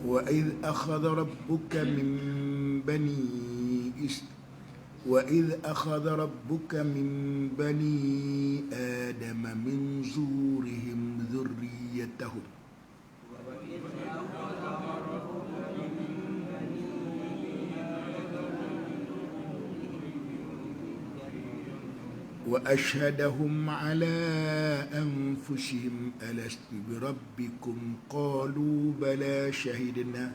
وإذ أخذ ربك من بني آدم من ظهورهم ذريتهم وأشهدهم على أنفسهم ألست بربكم قالوا بلى شهدنا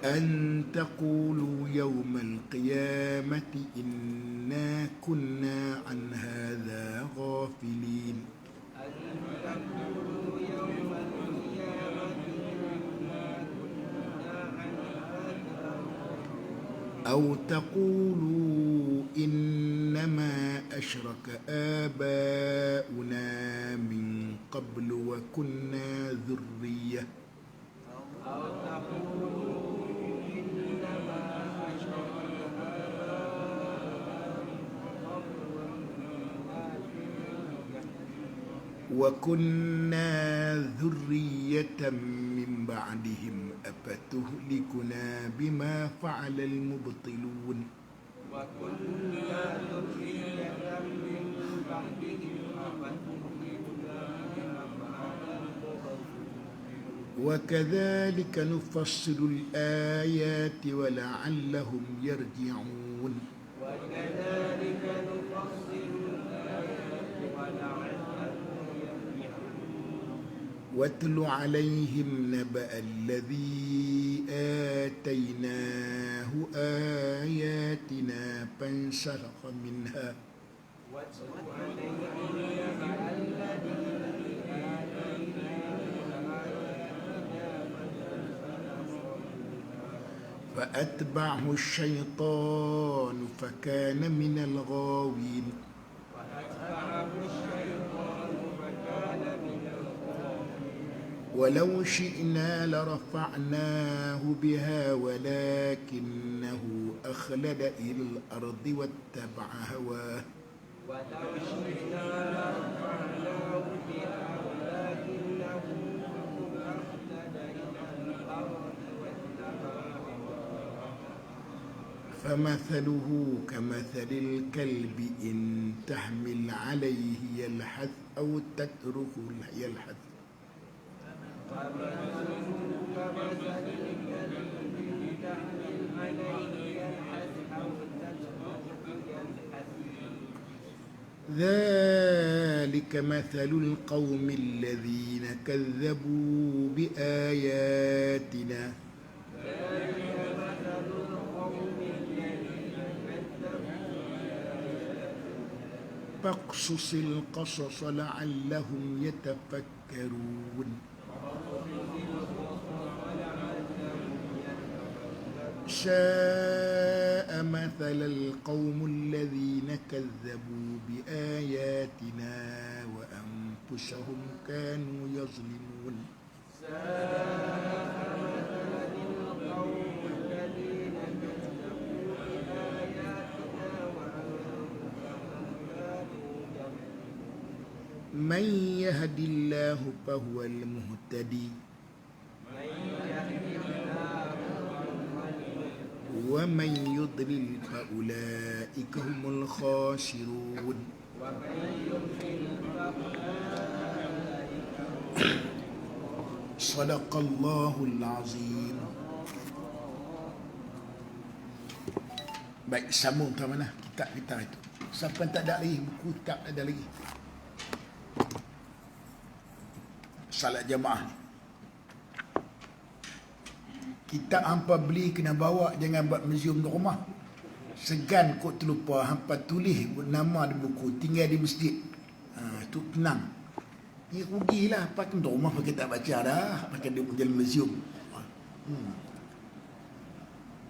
أن تقولوا يوم القيامة إنا كنا عن هذا غافلين أو تقولوا إنما أشرك آباؤنا من قبل وكنا ذرية وكنا ذرية من بعدهم أفتهلكنا بما فعل المبطلون وكنا ذرية من بعدهم أفتهلكنا بما فعل المبطلون وكذلك نفصل الآيات ولعلهم يرجعون وكذلك نفصل الآيات ولعلهم واتل عليهم نبأ الذي آتيناه آياتنا فانسلخ منها فأتبعه الشيطان فكان من الغاوين ولو شئنا لرفعناه بها ولكنه أخلد إلى الأرض واتبع هواه فمثله كمثل الكلب إن تحمل عليه يلحث أو تتركه يلحث ذلك مثل القوم الذين كذبوا بآياتنا فاقصص القصص لعلهم يتفكرون ساء مثل القوم الذين كذبوا بآياتنا وأنفسهم كانوا يظلمون من يهد الله فهو المهتدي ومن يضلل فأولئك هم الخاسرون صدق الله العظيم. Baik, sambung ke mana kitab kita itu. Siapa yang tak ada lagi buku kitab ada lagi. Salat jemaah. Kitab hampa beli kena bawa, jangan buat museum di rumah. Segan kot terlupa hampa tulis nama di buku, tinggal di masjid. Itu tenang. Ni rugilah, pakai di rumah pakai tak baca dah, pakai di jalan museum.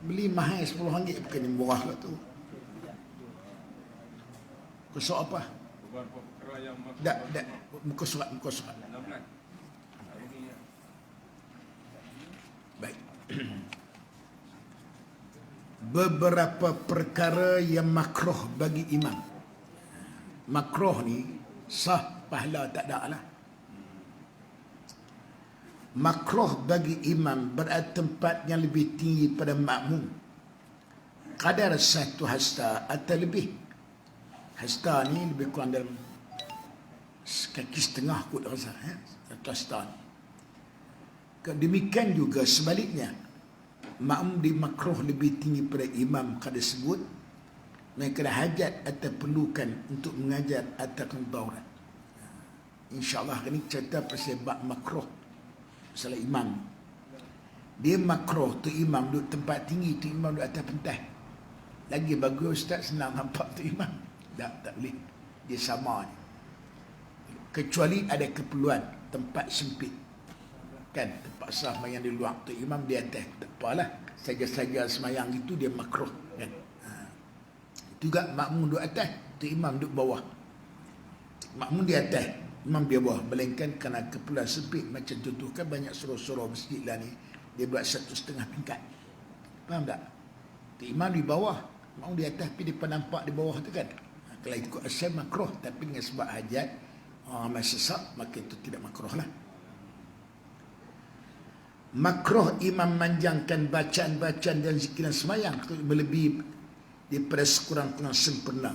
Beli mahal RM10 bukan yang murah kat tu. Kosok apa? Tak, muka surat. Baik. beberapa perkara yang makruh bagi imam. Makruh ni sah, pahala tak ada lah. Makruh bagi imam berada tempat yang lebih tinggi pada makmum, kadar satu hasta atau lebih. Hasta ni lebih kurang dalam kaki setengah kot rasa, satu hasta ni. Demikian juga sebaliknya, makmum dimakruh lebih tinggi pada imam kadar sebut, mereka ada hajat atau perlukan untuk mengajar atau daurat. InsyaAllah ini cerita pasal bab makruh, masalah imam. Dia makruh tu imam duduk tempat tinggi, tu imam duduk atas pentas. Lagi bagus ustaz, senang nampak tu imam. Tak boleh. Dia sama ni. Kecuali ada keperluan tempat sempit. Kan, tempat semayang di luar tu imam di atas. Tak apalah. Saja-saja semayang itu dia makruh. Kan. Juga makmum duduk atas, tu imam duduk bawah. Makmum di atas, imam dia bawah. Melainkan kerana keperluan sempit. Macam contoh kan banyak surau-surau masjid lah ni, dia buat 1,5 tingkat. Faham tak? Tu imam di bawah, makmum di atas, tapi dia nampak di bawah tu kan. Kalau ikut asal makruh, tapi dengan sebab hajat, amal sesak, maka itu tidak makruh lah. Makruh imam manjangkan bacaan-bacaan dan zikiran semayang melebihi daripada sekurang-kurang sempurna,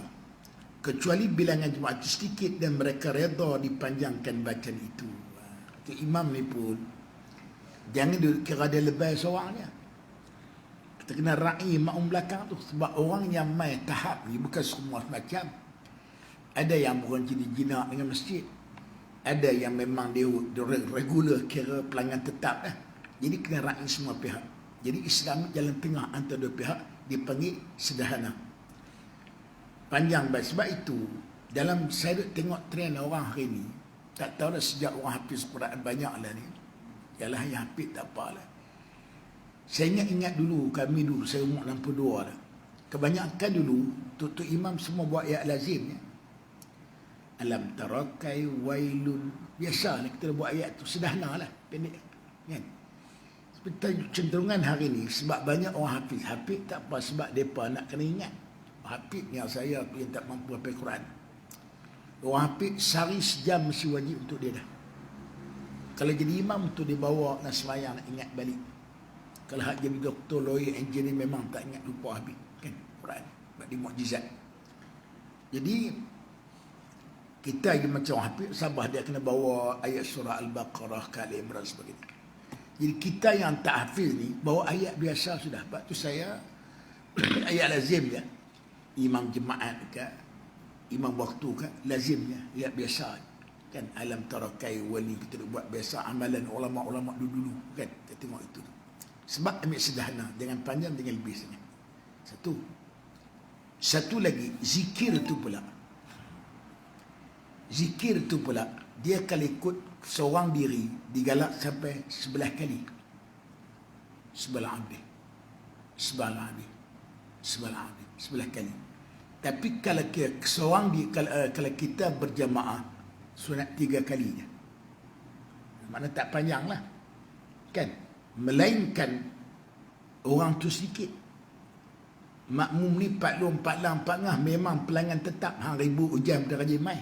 kecuali bilangan jemaah itu sedikit dan mereka redha dipanjangkan bacaan itu. Ke imam ni pun jangan kira dia lebay seorangnya. Kita kena ra'i makmum belakang tu, sebab orang yang mai tahap ni bukan semua macam. Ada yang bukan jadi jinak dengan masjid, ada yang memang dia regular, kira pelanggan tetap dah. Jadi kena ra'i semua pihak. Jadi Islam jalan tengah antara dua pihak, dipanggil sederhana. Panjang baik. Sebab itu dalam saya tengok trend orang hari ni, tak tahu dah sejak orang hafiz Quran banyak lah ni. Yalah yang hafiz tak apalah. Saya ingat dulu, kami dulu, saya umur 62 dah. Kebanyakan dulu, tuk imam semua buat ayat lazim ya. Alam tarakai wailun. Biasa lah kita buat ayat tu, sederhana lah, pendek kan. Seperti cenderungan hari ni, sebab banyak orang hafiz. Hafiz tak apa, sebab mereka nak kena ingat. Hafiz ni saya yang tak mampu hafal Quran. Orang hafiz sehari sejam mesti wajib untuk dia dah. Kalau jadi imam tu dia bawa nak semayang, nak ingat balik. Kalau hak jadi doktor, lawyer, engineer memang tak ingat, lupa habis kan Quran. Sebab dia mukjizat. Jadi kita lagi macam orang hafiz, sabar dia kena bawa ayat surah Al-Baqarah, Ali Imran sebagainya. Jadi kita yang tak hafiz ni bawa ayat biasa sudah. Sebab tu saya ayat lazim je. Imam jemaat ke, imam waktu ke, lazimnya ayat biasa kan. Alam tarakai wali, kita buat biasa amalan ulama-ulama dulu kan. Kita tengok itu. Sebab ambil sederhana, dengan panjang, dengan lebih sangat. Satu lagi, zikir tu pula. Zikir tu pula, dia kalau ikut seorang diri, digalak sampai 11 kali. Sebelah habis. 11 kali. Tapi kalau seorang kalau kita berjamaah, sunat 3 kali je. Mana tak panjang lah. Kan? Melainkan orang tu sedikit. Makmum ni 44 memang pelanggan tetap, hang ribu ujian pada rajin mai.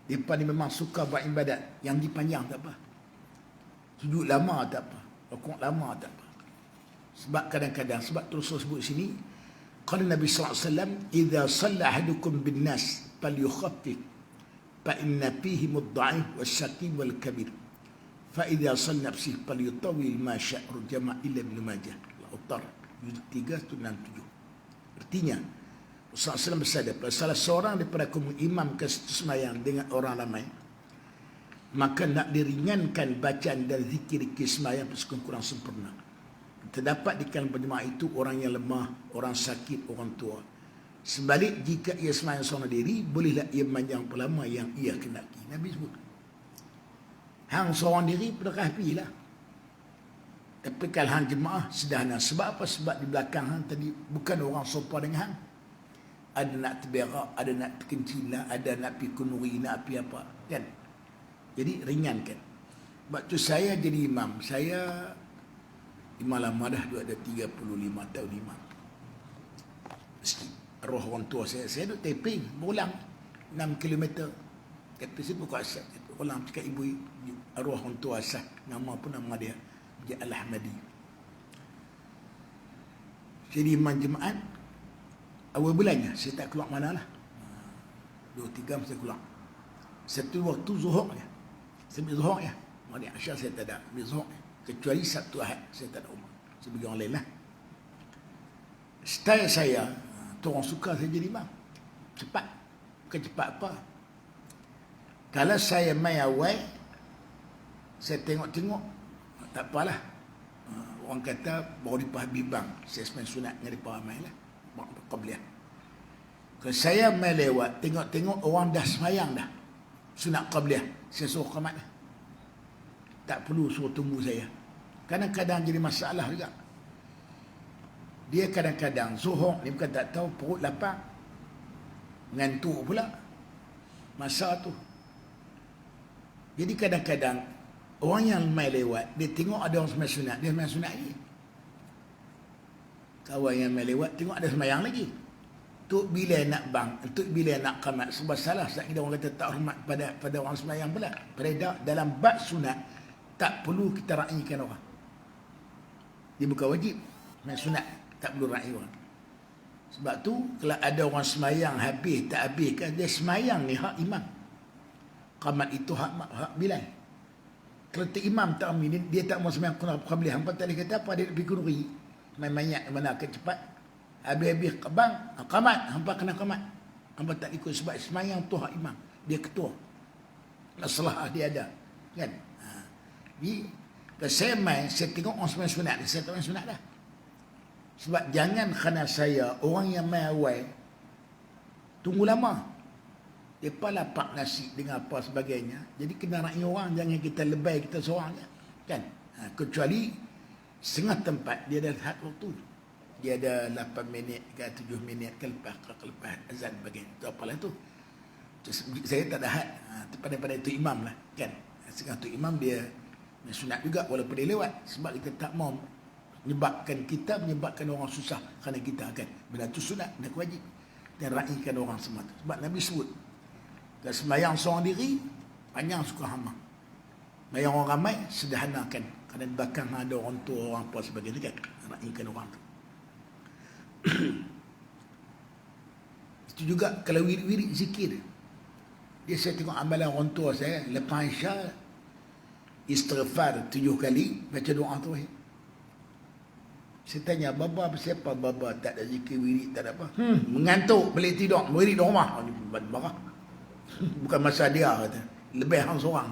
Mereka ni memang suka buat ibadat. Yang dipanjang tak apa, sujud lama tak apa, rukuk lama tak apa. Sebab kadang-kadang, sebab terus sebut sini, qala Nabi sallallahu alaihi wasallam, idza shalla ahadukum bin nas falyukhaffif fa inna fihi mudha'if wasyaqi wal kabir fa idza shalla nafsihi falyutawil ma sya'ru jama' illa ibn majah al-uttar juz 367. Artinya Rasulullah SAW bersabda, salah seorang daripada kaum imam ke semayang dengan orang ramai, maka nak diringankan bacaan dan zikir semayang kurang sempurna. Terdapat di kalangan penjemaah itu orang yang lemah, orang sakit, orang tua. Sebalik, jika ia semayang seorang diri, bolehlah ia memanjang pelama yang ia kendaki. Nabi sebut, hang seorang diri pada kahfi lah. Tapi kalau hang jemaah sederhana. Sebab apa? Sebab di belakang hang tadi bukan orang sopa dengan hang. Ada nak terberak, ada nak terkencilan, ada nak pergi kunuri, nak pergi apa kan. Jadi ringankan. Sebab tu saya jadi imam. Saya imam lama dah, ada 35 tahun imam. arwah orang tua saya duduk taping, berulang 6 kilometer. Kata saya buka asal, ulang cakap ibu arwah orang tua asal, nama pun nama dia Al-Ahmadi. Jadi imam jemaat, awal bulannya saya tak keluar mana lah. 2-3 saya keluar. Satu waktu zuhur ya. Sambil zuhur ya. Mari Aisyah saya tak ada. Sambil zuhur ya. Kecuali Sabtu Ahad saya tak ada rumah. Saya bagi orang lain lah. Style saya, tu orang suka saya jadi imam. Cepat. Bukan cepat apa. Kalau saya main awal, saya tengok-tengok, tak apalah. Orang kata baru dipah bibang. Saya semain sunat dengan dipah main lah. Qabliyah. Kalau saya main lewat, tengok-tengok orang dah semayang dah. Sunat qabliyah. Saya suruh qamat lah. Tak perlu suruh tunggu saya. Kadang-kadang jadi masalah juga. Dia kadang-kadang zuhur, dia bukan tak tahu, perut lapar. Ngantuk pula. Masa tu. Jadi kadang-kadang, orang yang main lewat, dia tengok ada orang semayang sunat, dia semayang sunat lagi. Kawan yang main lewat, tengok ada semayang lagi. Tuk bila nak bang, tuk bila nak qamat. Sebab salah, sebab kita orang kata tak hormat pada orang semayang pula. Pada dalam bab sunat, tak perlu kita raikan orang. Dia bukan wajib. Main sunat, tak perlu rai orang. Sebab tu, kalau ada orang semayang habis, tak habis kan, dia semayang ni hak imam. Qamat itu hak Bilal. Kalau tak imam tak amin, dia tak mau semayang qabliyah. Hampa tak boleh kata apa, dia nak pergi kunuri. Main banyak mana akan cepat. Habis-habis bang, qamat, hampa kena qamat. Hampa tak ikut sebab semayang tu hak imam. Dia ketua. Masalah dia ada. Kan? Jadi, kalau saya main, saya tengok orang semayang sunat. Saya tak main sunat dah. Sebab jangan kerana saya, orang yang main awal, tunggu lama. Lepas lapak nasi dengan apa sebagainya. Jadi kena rai orang, jangan kita lebay kita seorang. Kan? Kecuali setengah tempat, dia ada had waktu. Dia ada 8 minit ke 7 minit ke lepas azan bagian. Itu apalah tu. Saya tak ada had. Pada itu imam lah. Kan? Setengah tu imam dia sunat juga walaupun dia lewat. Sebab kita tak mau menyebabkan orang susah kerana kita kan. Benda tu sunat, benda wajib. Dan raikan orang semua tu. Sebab Nabi sebut. Kalau semayang seorang diri, panjang suka hama. Semayang orang ramai, sederhanakan. Kerana di belakang ada orang tua, orang apa sebagainya kan. Raikan orang tu. Itu juga kalau wirid-wirid zikir. Dia saya tengok amalan orang tua saya, lepas Isya, istighfar 7 kali, baca doa tu. Saya tanya, Baba siapa? Baba tak ada zikir wirid, tak ada apa. Mengantuk, balik tidur, wirid di rumah. Marah. Bukan masa dia, kata. Lebih hang seorang.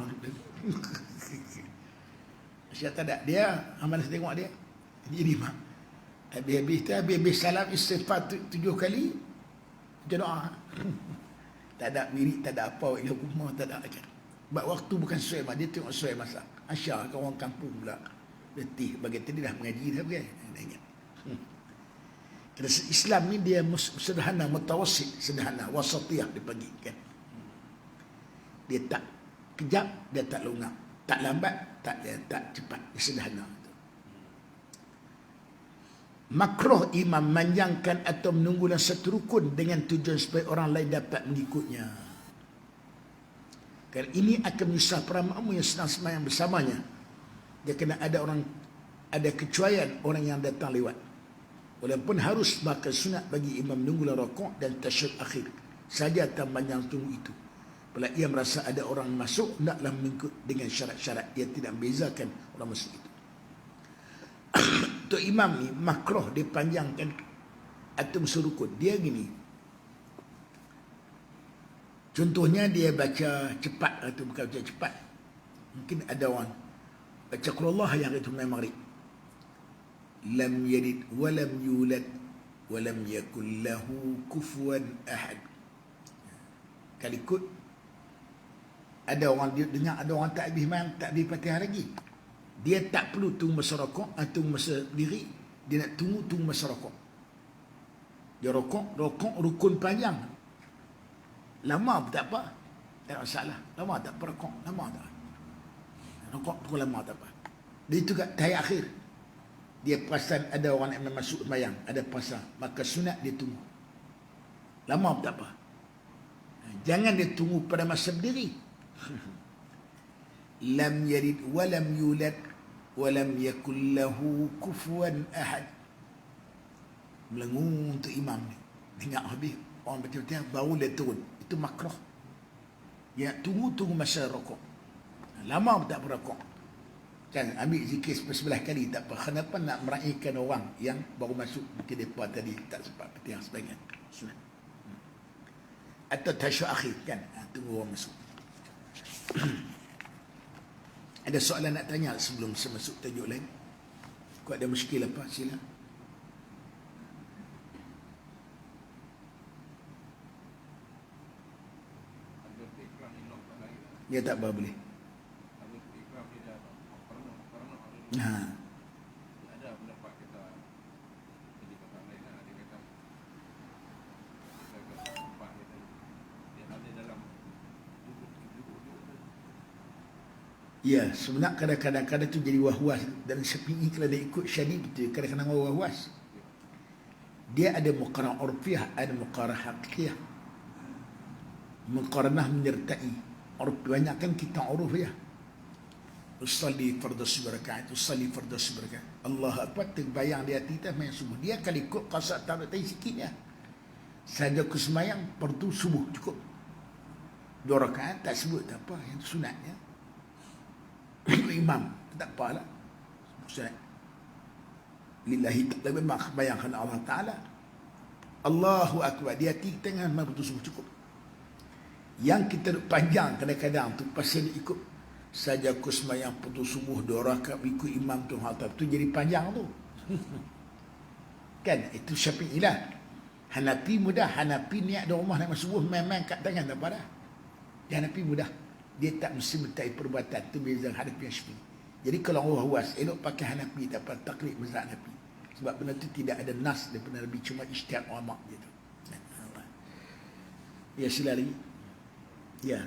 Saya tak ada. Dia, amalan saya tengok dia. Jadi, mak. Habis salam istighfar 7 kali, baca doa. Tak ada wirid, tak ada apa. Ilah rumah, tak ada. Sebab waktu bukan sesuai, dia tengok sesuai masa. Asyar, orang kampung pula. Letih, bagi tadi dah mengaji dah kan. Kerana Islam ni dia sederhana, mutawassit, sederhana, wasatiyah dipanggil kan. Dia tak kejap, dia tak longgar, tak lambat, tak cepat, dia sederhana. Makruh imam manjangkan atau menunggu dalam satu rukun dengan tujuan supaya orang lain dapat mengikutnya. Kerana ini akan menyusah para makmum yang sedang sembahyang bersamanya. Dia kena ada kecuaian orang yang datang lewat. Walaupun harus bakal sunat bagi imam menunggu rakaat dan tasyahud akhir. Saja tambahnya tunggu itu. Bila ia merasa ada orang masuk, hendaklah mengikut dengan syarat-syarat. Dia tidak membezakan orang masuk itu. Untuk imam ni, makruh dia panjangkan atau surukun. Dia gini. Contohnya dia baca cepat atau bukan baca cepat. Mungkin ada orang baca Qur'an yang itu memang maghrib. Lam yalid walam yulad walam yakul lahu kufuwan ahad. Kalikut ada orang dia dengar ada orang tak habis main, tak habis Fatihah lagi. Dia tak perlu tunggu masa rakaat atau masa diri, dia nak tunggu masa rakaat. Dia rakaat rukun panjang. Lama pun tak apa. Tak masalah. Lama tak apa rakaat, lama tak. Rakaat pun lama tak apa. Dia itu kat tahiyat akhir. Dia perasan ada orang yang masuk sembahyang, ada perasan, maka sunat dia tunggu. Lama pun tak apa. Jangan dia tunggu pada masa berdiri. Lam yalid wa lam yulad wa lam yakul lahu kufuwan ahad. Melengung untuk imam ni. Dengar habis orang betul-betul baru dia turun. Itu makruh. Ya, tunggu masa rokok. Lama pun tak berokok. Kan ambil zikir sebelah kali tak apa. Kenapa nak meraihkan orang yang baru masuk ke depan tadi tak sempat petiang sebagian. Sunat. Atau tasyuk akhir kan. Tunggu orang masuk. Ada soalan nak tanya sebelum saya masuk tajuk lain? Kau ada muskil apa? Sila. Dia tak apa boleh. Ha. Ada pendapat kita jadi tempat lain lah. Dia kata tempat dia ada dalam duduk. Ya, sebenarnya kadang-kadang tu jadi wahwas. Dan Syafi'i kalau dia ikut Syadid betul, kadang-kadang wahwas. Dia ada muqarah urfiyah, ada muqarah haqiqiyah. Muqaranah menyertai urf. Banyak kan kita uruf ya. Usalli fardhu subrakaat, usalli fardhu subrakaat. Allah Akbar, terbayang di hati kita main subuh. Dia kalau ikut qasad tarik tadi sikitnya. Saja aku semayang fardu subuh cukup. 2 rakaat tak sebut tak apa, yang itu sunatnya. Imam tak apalah. Sunat. Lillahi ta'ala memang bayangkan Allah Ta'ala. Allahu Akbar, di hati kita dengan fardu subuh cukup. Yang kita panjang kadang-kadang tu pasal ikut saja aku semayang fardu subuh 2 rakaat ikut imam tu hatab tu jadi panjang tu. Kan itu Syafi'i lah. Hanafi mudah, Hanafi niat di rumah nak subuh main-main kat tangan tak apa dah. Hanafi mudah. Dia tak mesti mintai perbuatan tu beza Hanafi dan Syafi'i. Jadi kalau orang was elok pakai Hanafi tak apa taklid mazhab Hanafi. Sebab benda tu tidak ada nas daripada Nabi, cuma ijtihad ulama gitu. Ya sila lagi. Ya.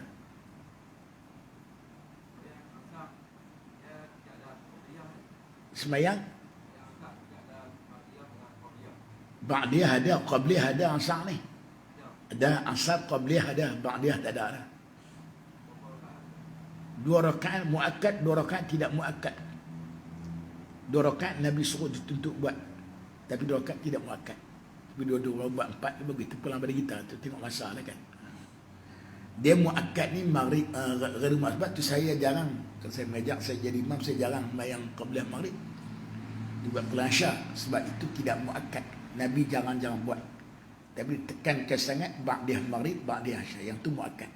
Semayang Ba'diyah ada, Qabliyah ada, Asar ni ada, Asar, Qabliyah ada, Ba'diyah tak ada lah. 2 rakaat muakkad, 2 rakaat tidak muakkad. 2 rakaat Nabi suruh dituntut buat, tapi 2 rakaat tidak muakkad. Tapi 2 buat 4 begitu pulang pada kita tu, tengok masa lah kan. Dia muakkad ni maghrib, gharu sebab tu saya jarang, kalau saya mengajak saya jadi imam, saya jarang bayang qabliyah maghrib buat kelasya, sebab itu tidak muakkad. Nabi jangan buat, tapi tekankan sangat ba'diyah maghrib, ba'diyah isya, yang tu muakkad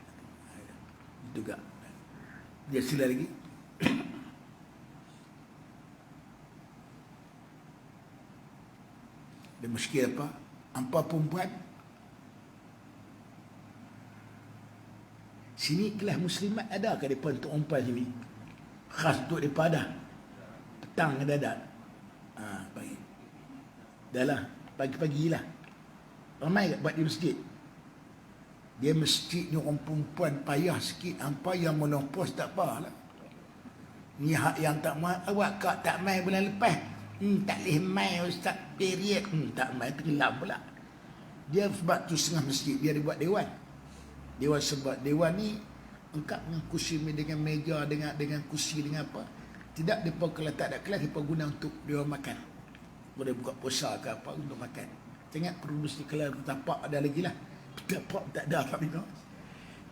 juga. Dia sila lagi. Dia muskil apa? Hampa perempuan sini kelas muslimat ada ke depan untuk umpan sini? Khas untuk mereka ada. Petang ada. Pagi. Dah lah. Pagi-pagi lah. Ramai buat di masjid. Dia masjid ni orang perempuan payah sikit. Hampa yang menopos tak apa lah. Ni hak yang tak main. Awak kak tak main bulan lepas. Tak boleh main ustaz period. Tak main tenggelam pula. Dia sebab tu setengah masjid dia buat dewan. Dewan sebab dewan ni lengkap dengan kursi dengan meja dengan kursi dengan apa. Tidak depa kalau tak ada kelas depa guna untuk dewan makan. Boleh buka puasa ke apa untuk makan. Tengok perlu mesti kelas tapak ada lagi lah. Tapak tak ada apa ni.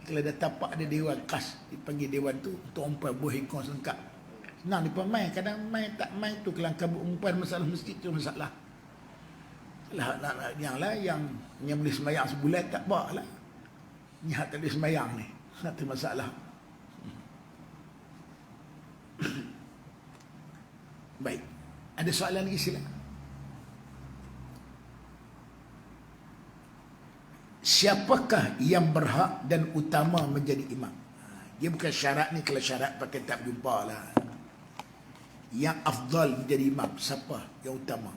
Kalau ada tapak ada dewan khas dipanggil dewan tu untuk umpan buah hikmah lengkap. Senang depa main, kadang main tak main tu kelang kabut umpan masalah masjid tu masalah. Lah yang lah yang boleh sembahyang sebulan tak apa lah. Ni hak tak boleh sembahyang ni. Satu masalah. Baik. Ada soalan lagi sila. Siapakah yang berhak dan utama menjadi imam? Dia bukan syarat ni, kalau syarat pakai tak jumpa lah. Yang afdal menjadi imam, siapa yang utama?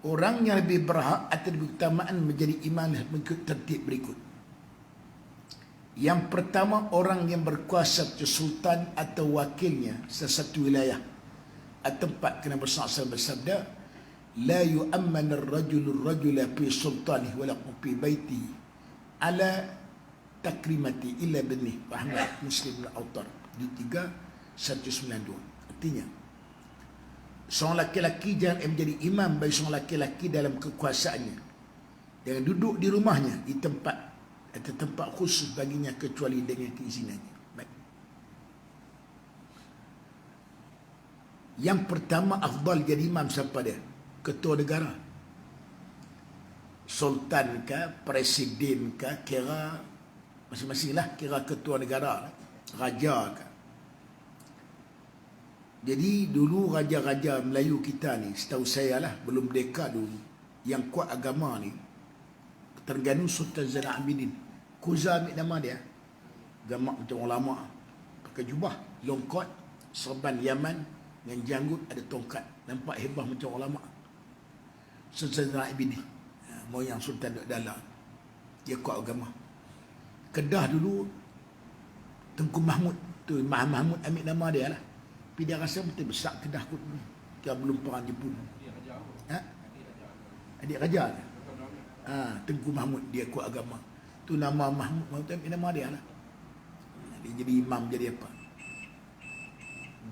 Orang yang lebih berhak atau lebih utamaan menjadi imam mengikut tertib berikut. Yang pertama, orang yang berkuasa sebagai sultan atau wakilnya sesuatu wilayah atau tempat, kena bersama bersabda, la yu'amman ar-rajula fi sultanih wala fi baiti ala takrimati illa bini Ahmad Muslim al-Autar di 3 192. Artinya seorang laki-laki jangan menjadi imam bagi seorang laki-laki dalam kekuasaannya. Jangan duduk di rumahnya di tempat atau tempat khusus baginya kecuali dengan keizinannya. Baik. Yang pertama afdal jadi imam siapa dia? Ketua negara. Sultan ke, presiden ke, kira masing-masing lah, kira ketua negara, raja ke. Jadi dulu raja-raja Melayu kita ni, setahu saya lah, belum merdeka dulu, yang kuat agama ni, Terengganu Sultan Zainal Abidin. Kuza ambil nama dia. Gamak macam ulama. Pakai jubah, longkot, serban Yaman, dengan janggut, ada tongkat. Nampak hebah macam ulama. Sultan Zainal Abidin. Moyang Sultan duduk dalam. Dia kuat agama. Kedah dulu, Tengku Mahmud. Tu Mahmud ambil nama dia lah. Tapi dia rasa betul besar Kedah kot dulu. Dia belum perang Jepun. Ha? Adik raja lah. Tengku Mahmud, dia kuat agama. Tu nama Mahmud, ambil nama dia lah. Dia jadi imam, jadi apa.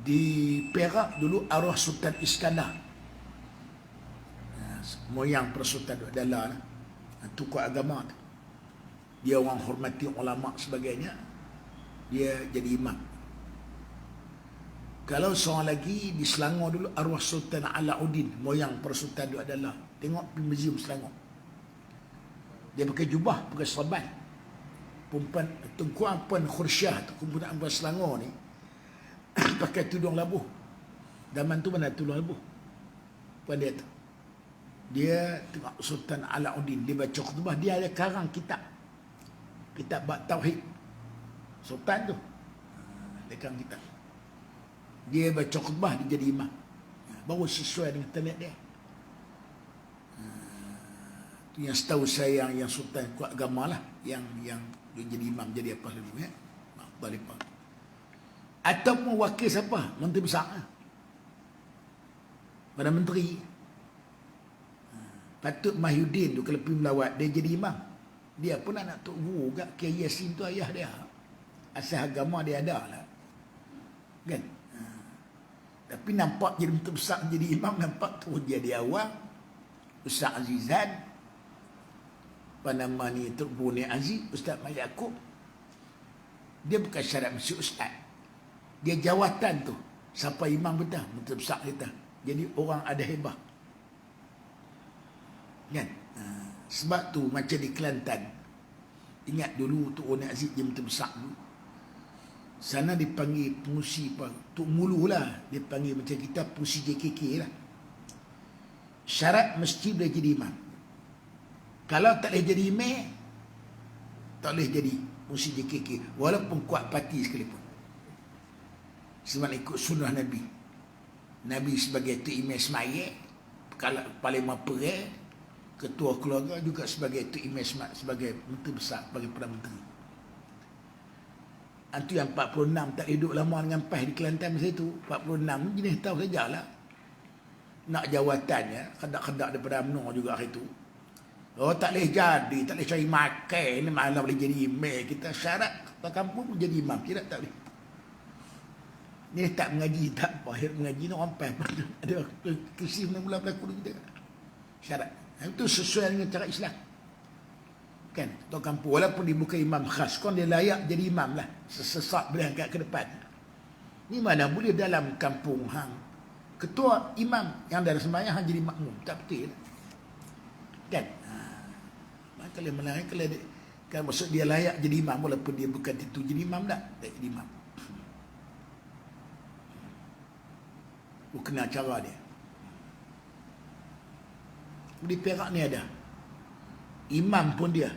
Di Perak dulu arwah Sultan Iskandar. Moyang Persultan duduk dalam lah. Tu kuat agama tu. Dia orang hormati ulama sebagainya. Dia jadi imam. Kalau seorang lagi di Selangor dulu arwah Sultan Alauddin, moyang Persultan duduk dalam. Tengok di muzium Selangor. Dia pakai jubah, pakai serban. Perempuan Tengku Ampuan Khursyah tu, kumpulan Ampuan Selangor ni pakai tudung labuh. Zaman tu mana tudung labuh? Puan dia tu. Dia tengok Sultan Alauddin, dia baca khutbah, dia ada karang kitab bab tauhid. Sultan tu dia karang kitab. Dia baca khutbah, dia jadi imam. Baru sesuai dengan tabiat dia. Itu yang setahu saya yang Sultan kuat agama lah, yang dia jadi imam, jadi apa dulu ya. Balipang. Ataupun wakil siapa? Menteri besar. Pada menteri. Patut Mahyudin tu kalau pergi melawat, dia jadi imam. Dia pun anak Tok Guru juga. Kiai Yasin tu ayah dia. Asal agama dia ada lah. Kan? Tapi nampak jadi menteri besar, jadi imam, nampak tu jadi awal. Ustaz Azizan. Apa nama ni, Tok Guru ni Aziz, Ustaz Mak Yaakob. Dia bukan syarat mesti ustaz. Dia jawatan tu. Siapa imam kita? Menteri besar kita. Jadi orang ada hebah. Kan? Sebab tu macam di Kelantan, ingat dulu Tok Oni Aziz dia menteri besar dulu. Sana dipanggil pengusi apa? Tok Mulu lah. Dia panggil macam kita pengusi JKK lah. Syarat mesti boleh jadi imam. Kalau tak boleh jadi imam, tak boleh jadi pengusi JKK. Walaupun kuat parti sekalipun. Sebab ikut sunnah Nabi. Nabi sebagai tu imam semaya, kalau Parlimen Perai, ketua keluarga juga sebagai tu imam sebagai menteri besar, sebagai Perdana Menteri. Itu yang 46 tak hidup lama dengan PAS di Kelantan masa itu. 46 jenis tahu sajalah. Nak jawatannya, kedak-kedak daripada UMNO juga hari itu. Oh tak boleh jadi, tak boleh cari makan, ni malah boleh jadi imam. Kita syarat ketua kampung pun jadi imam, tidak tak boleh. Ni tak mengaji, tak apa. Akhir mengaji ni orang PAS. Ada kursi mula-mula berlaku kita. Syarat. Itu sesuai dengan cara Islam. Kan? Ketua kampung, walaupun dia bukan imam khas, kan dia layak jadi imam lah. Sesak berangkat ke depan. Ni mana boleh dalam kampung hang ketua imam yang dari sembahyang hang jadi makmum. Tak betul lah. Kan? Kalau menarik, kalau maksud dia layak jadi imam, walaupun dia bukan itu jadi imam tak? Tak jadi imam. Kena cara dia. Di Perak ni ada imam pun dia,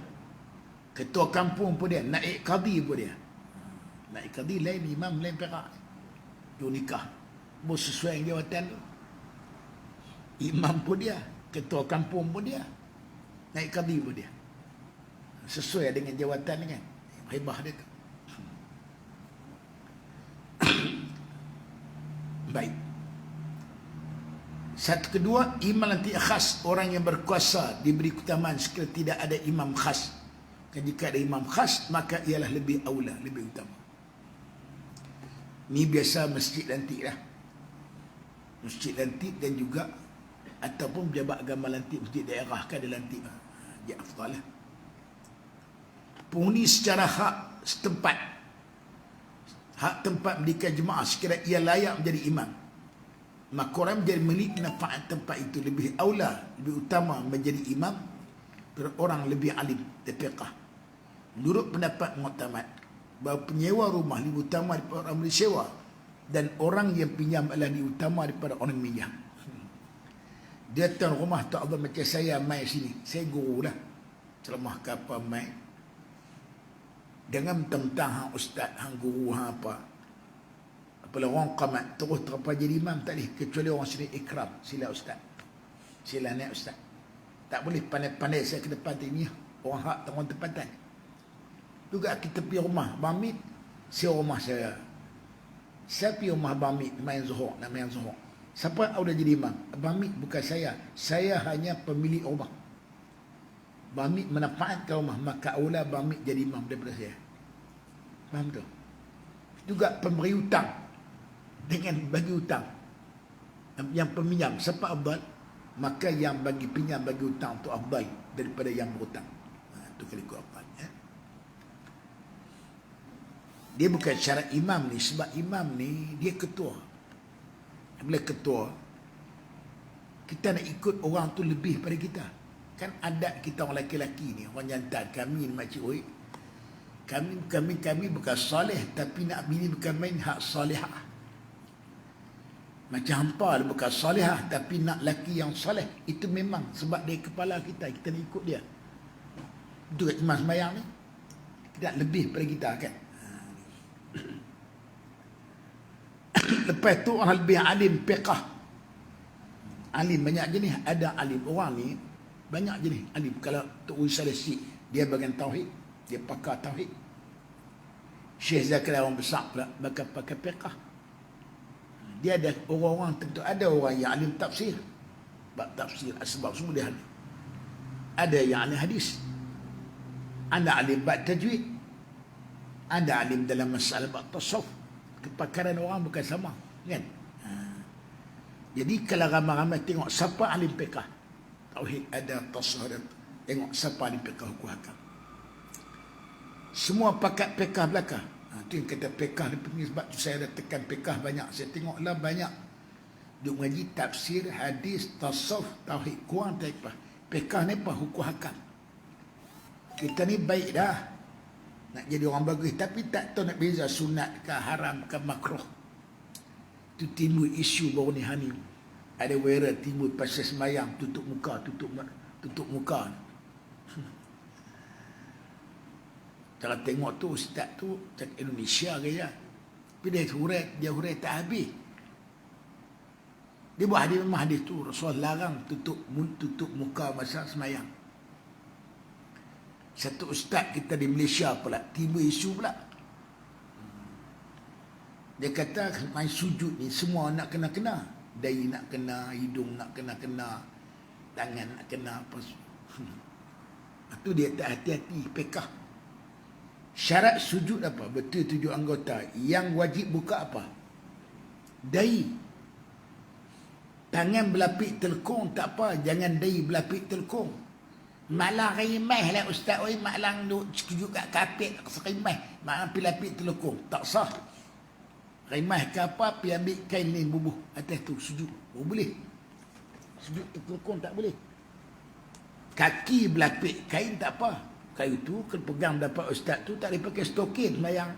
ketua kampung pun dia, naik qadi pun dia. Naik qadi lain, imam lain Perak. Dia nikah bos sesuai dengan jawatan tu. Imam pun dia, ketua kampung pun dia, naik qadi pun dia, sesuai dengan jawatan kan. Hebah dia tu. Baik. Satu kedua, imam lantik khas, orang yang berkuasa diberi keutamaan sekiranya tidak ada imam khas. Dan jika ada imam khas, maka ialah lebih aula, lebih utama. Ni biasa masjid lantik lah. Masjid lantik dan juga ataupun pejabat agama lantik masjid daerah kan ada lantik. Dia afdal lah. Penghuni secara hak setempat. Hak tempat mendirikan jemaah sekiranya ia layak menjadi imam. Maka orang menjadi milik manfaat tempat itu lebih aula, lebih utama menjadi imam daripada orang lebih alim dan fiqah. Menurut pendapat muktamad, bahawa penyewa rumah lebih utama daripada orang beli sewa, dan orang yang pinjam adalah lebih utama daripada orang minjam. Dia tuan rumah tak ada macam saya mai sini, saya guru lah, ceramah ke apa mai. Jangan mentang-mentang hang ustaz, hang guru, hang apa. Apabila orang qamat terus terapa jadi imam tak boleh, kecuali orang sini ikram, sila ustaz, sila naik ustaz. Tak boleh pandai-pandai saya ke depan ni, orang hak orang tempatan. Juga kita pergi rumah Abang Hamid, saya rumah saya. Saya pergi rumah Abang Hamid main Zuhur, nak main Zuhur. Siapa yang dah jadi imam? Abang Hamid bukan saya. Saya hanya pemilik rumah. Abang Hamid manfaatkan rumah, maka aula Abang Hamid jadi imam daripada saya. Faham tu? Juga pemberi hutang dengan bagi hutang. Yang peminjam, siapa afdal? Maka yang bagi pinjam, bagi hutang tu afdal daripada yang berhutang. Itu kali ku afdal. Dia bukan syarat imam ni, sebab imam ni dia ketua. Bila ketua, kita nak ikut orang tu lebih pada kita. Kan adat kita orang lelaki-lelaki ni, orang jantan, kami ni makcik oi. Kami bukan soleh, tapi nak bini bukan main hak solehah. Macam hampa dia bukan solehah, tapi nak lelaki yang soleh. Itu memang sebab dia kepala kita nak ikut dia. Itu kat imam sembahyang ni. Tidak lebih pada kita kan. Lepas tu orang lebih alim fiqah. Alim banyak jenis, ada alim orang ni banyak jenis alim. Kalau Tok Uisalih dia bagian tauhid, dia pakar tauhid. Syekh Zakaria orang besar pula pakai fiqah. Dia ada orang-orang tentu, ada orang yang alim tafsir, bab tafsir asbab semua dia alim. Ada yang alim hadis, ada alim bab tajwid, ada alim dalam masalah bab tasawuf. Kepakaran orang bukan sama kan. Jadi kalau ramai-ramai tengok siapa alim fiqah, tauhid ada, tasawuf ada, tengok siapa alim fiqah hukum hakam. Semua pakat fiqah belakang. Itu yang kata fiqah ni penting, sebab tu saya dah tekan fiqah banyak. Saya tengoklah banyak duk mengaji tafsir, hadis, tasawuf, tauhid, kurang tak apa. Fiqah ni apa? Hukum hakam. Kita ni baik dah nak jadi orang bagus, tapi tak tahu nak beza sunat ke haram ke makruh. Itu timbul isu baru ni hani. Ada wera timbul pasal semayang tutup muka. Kalau tengok tu ustaz tu cakap Indonesia gaya. Tapi dia hurai tak habis. Dia buat hadis tu Rasul larang tutup muka masa semayang. Satu ustaz kita di Malaysia pula tiba isu pula. Dia kata main sujud ni semua nak kena-kena. Dahi nak kena, hidung nak kena-kena, tangan nak kena apa. Itu dia tak hati-hati fiqah. Syarat sujud apa? Betul 7 anggota. Yang wajib buka apa? Dahi. Tangan berlapik telkung tak apa, jangan dahi berlapik telkung. Malang rimah lah ustaz, oi malang duk sekejut kat kapit serimah, malang pi lapik telekung, tak sah. Rimah ke apa, pi ambil kain ni bubuh atas tu sujud. Oh boleh. Sujud telekung tak boleh. Kaki berlapik kain tak apa. Kayu tu kena pegang dapat ustaz tu tak boleh pakai stokin sembahyang.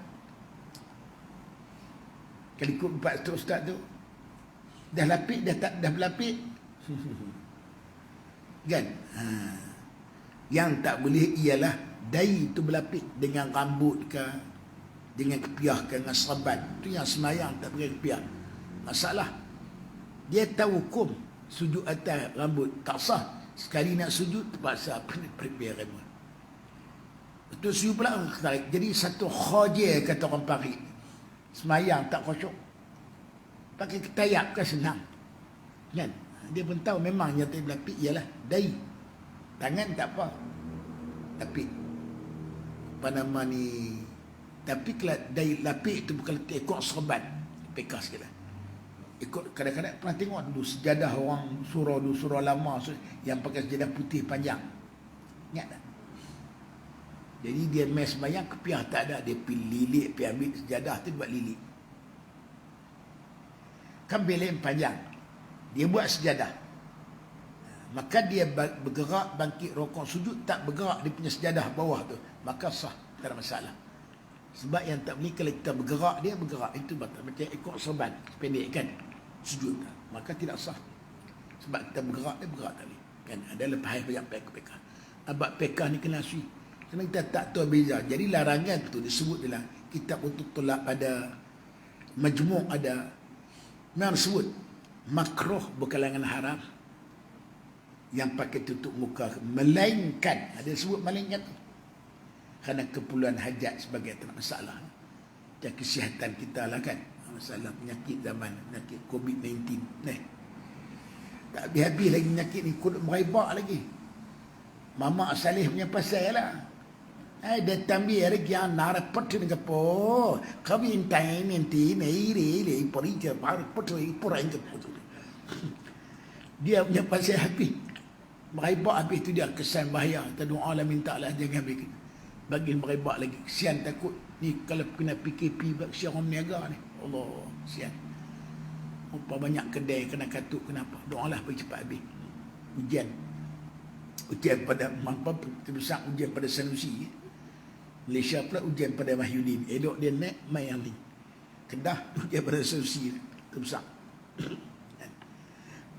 Kalau ikut empat tu ustaz tu dah lapik dah berlapik. Kan? Yang tak boleh ialah dahi tu berlapik dengan rambut ke, dengan kepiah ke, dengan serban. Itu yang semayang tak pakai kepiah. Masalah, dia tahu hukum sujud atas rambut tak sah. Sekali nak sujud terpaksa prepare rambut. Itu sujud pula tarik. Jadi satu khajir kata orang Paris. Semayang tak khusyuk. Pakai ketayap kan senang. Kan? Dia pun tahu memang yang lapik ialah dahi. Tangan tak apa. Tapi apa nama ni, tapi kalau dahi lapik itu bukan letak ekor serban. Pekah sikit lah. Ikut kadang-kadang pernah tengok dulu sejadah orang surau lama yang pakai sejadah putih panjang. Ingat tak? Jadi dia mes sembahyang kepiah tak ada, dia pergi lilik, pergi ambil sejadah tu buat lilik. Kan beleng panjang. Dia buat sejadah. Maka dia bergerak bangkit rokok sujud tak bergerak dia punya sejadah bawah tu, maka sah, tak ada masalah. Sebab yang tak boleh kalau kita bergerak dia bergerak, itu batal macam ekor serban pendek kan sujud, maka tidak sah. Sebab kita bergerak dia bergerak tadi kan. Ada lepas banyak pekah. Abad pekah ni kena sui. Sebab kita tak tahu beza. Jadi larangan tu disebut dalam kitab untuk tolak pada majmu' ada memang sebut makruh berkalangan haram yang pakai tutup muka, melainkan ada sebut melainkan tu kerana keperluan hajat sebagai tak masalah. Dan kesihatan kita lah kan, masalah penyakit zaman, penyakit COVID-19 ni tak habis-habis lagi penyakit ni, kuduk meribak lagi. Mama Saleh punya pasal lah. Dia tambih lagi yang narapot ni kapo kawin time nanti ni perija baru potong ipura ingkat dia punya pasal habis meribak habis tu dia kesan bahaya. Kita doa lah minta lah jangan bagi meribak lagi. Kesian takut ni kalau kena PKP bagi orang niaga ni. Allah kesian. Apa banyak kedai kena katuk kenapa. Doa lah bagi cepat habis. Ujian pada mampu terbesar ujian pada Sanusi. Malaysia pula ujian pada Mahyudin. Elok dia naik mai yang ni. Kedah ujian pada Sanusi terbesar.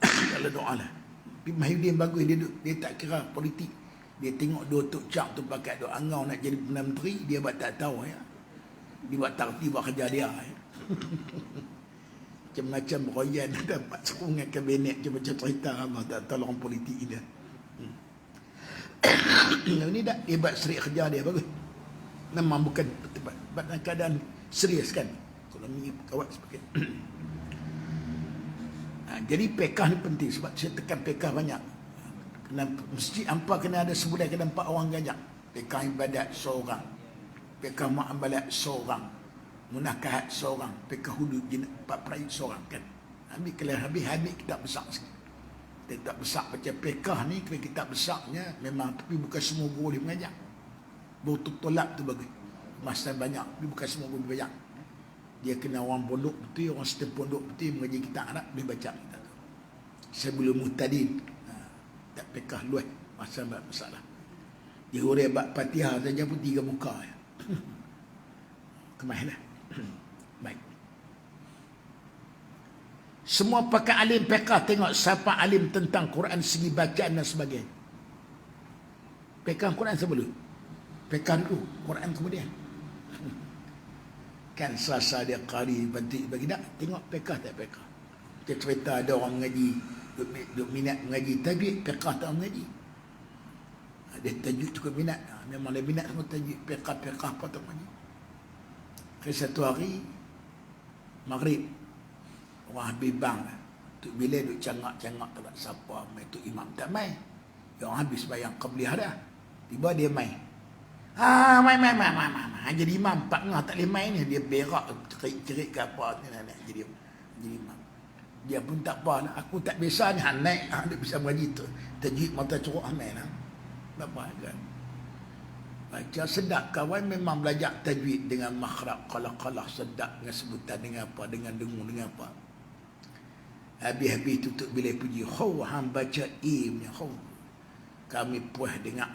Kalau doa lah. Mahyudin bagus, dia tak kira politik. Dia tengok dua Tok Cak tu pakai duk angau nak jadi Perdana Menteri, dia buat tak tahu ya. Dia buat tarti buat kerja dia ya. Macam-macam beroyan dapat sokongan kabinet macam cerita Allah tak tolong politik dia. Ini dah dia buat serik kerja dia bagus. Memang bukan tempat keadaan serius kan. Kalau ni kawat sebagai jadi pekah ni penting sebab saya tekan pekah banyak. Kena masjid hampa kena ada sebulan kena 4 orang gajak. Pekah ibadat seorang. Pekah muamalat seorang. Munakahat seorang. Pekah hudud 4 peraih seorang kan. Habis kalau habis kitab besar sikit. Kitab besar macam pekah ni kalau kitab besarnya memang tapi bukan semua guru boleh mengajar. Butuh tolak tu bagus. Masa banyak tapi bukan semua guru boleh banyak. Dia kena orang pondok betul, orang setengah pondok betul mengaji kitab Arab boleh baca kitab tu. Sebelum muhtadin tak pekah luas masalah. Dia huraian bab Fatihah saja pun 3 muka ya. Kemahilah. Baik. Semua pakar alim pekah tengok siapa alim tentang Quran segi bacaan dan sebagainya. Pekah Quran sebelum. Pekah dulu, Quran kemudian. Kan selasa dia qari bagi tak tengok pekah tak pekah. Dia cerita ada orang mengaji duk minat mengaji tajwid, pekah tak mengaji. Dia tajwid cukup minat. Memang dia minat semua tajwid, pekah apa tak mengaji. Satu hari maghrib orang habis bang Tok Bilal duk cangak-cangak tak siapa mai tu imam tak mai. Yang habis bayang qabliyah dah. Tiba dia mai. Mai. Jadi imam 4 ngah tak boleh main ni. Dia berak cerik ke apa ni nak jadi imam. Dia pun tak apa lah. Aku tak biasa ni naik dia bisa mengaji tu. Tajwid mata curuk main lah. Tak apa kan. Baca sedap kawan memang belajar tajwid dengan makhraj qalah sedap dengan sebutan dengan apa dengan dengung dengan apa. Habis-habis tutup bila puji hang baca punya kami puas dengar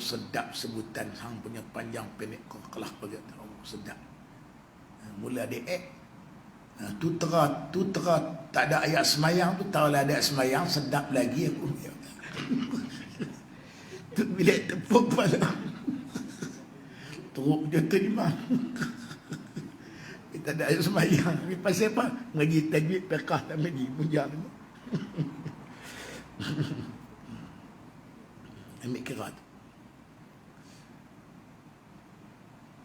sedap sebutan hang punya panjang pendek qalah bagat sedap. Mula dia tu tera tak ada ayat semayang tu tahu lah ada ayat semayang sedap lagi aku. Tu bila tepuk kepala teruk je terima. Kita ada ayat semayang ni pasal apa? Ngaji tajwid fiqh tak mesti puja tu. Ambil kirat.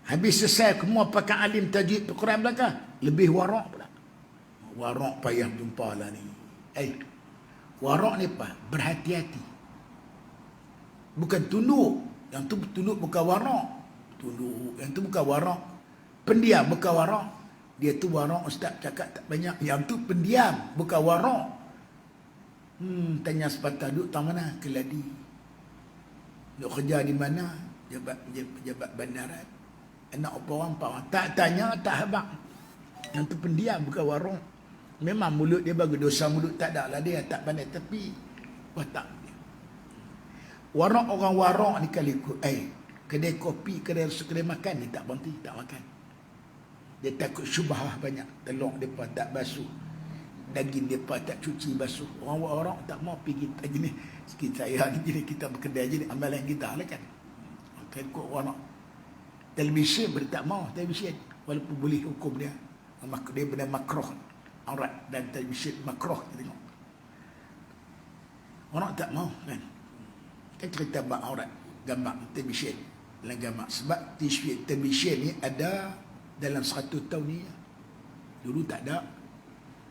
Habis selesai semua pakai alim tajwid Quran belakang lebih warak pula. Warak payah jumpa lah ni. Warak ni apa? Berhati-hati. Bukan tunduk. Yang tu tunduk bukan warak. Tunduk. Yang tu bukan warak. Pendiam bukan warak. Dia tu warak, ustaz cakap tak banyak. Yang tu pendiam bukan warak. Tanya sepatah duduk tang mana? Keladi. Duk kerja di mana? Pejabat bandaran. Anak apa orang, pak orang. Tak tanya, tak habaq. Yang tu pendiam bukan warak. Memang mulut dia bagus, dosa mulut tak ada lah, dia tak pandai tepi. Watak dia. Warak orang warak ni kali kedai kopi, kedai makan ni tak berhenti, tak makan. Dia takut syubhah banyak. Telur depa tak basuh, daging depa tak cuci basuh. Orang warak tak mau pergi gini. Sikit saya ni jadi kita berkedai je ni, amalan kita lah kan. Takut warak. Televisyen boleh tak mau, televisyen walaupun boleh hukum dia. Dia benda makruh. Aurat dan televisyen makruh kita tengok. Orang tak mau kan. Kan cerita bab aurat, gambar televisyen dalam gambar. Sebab televisyen ni ada dalam 100 tahun ni. Dulu tak ada.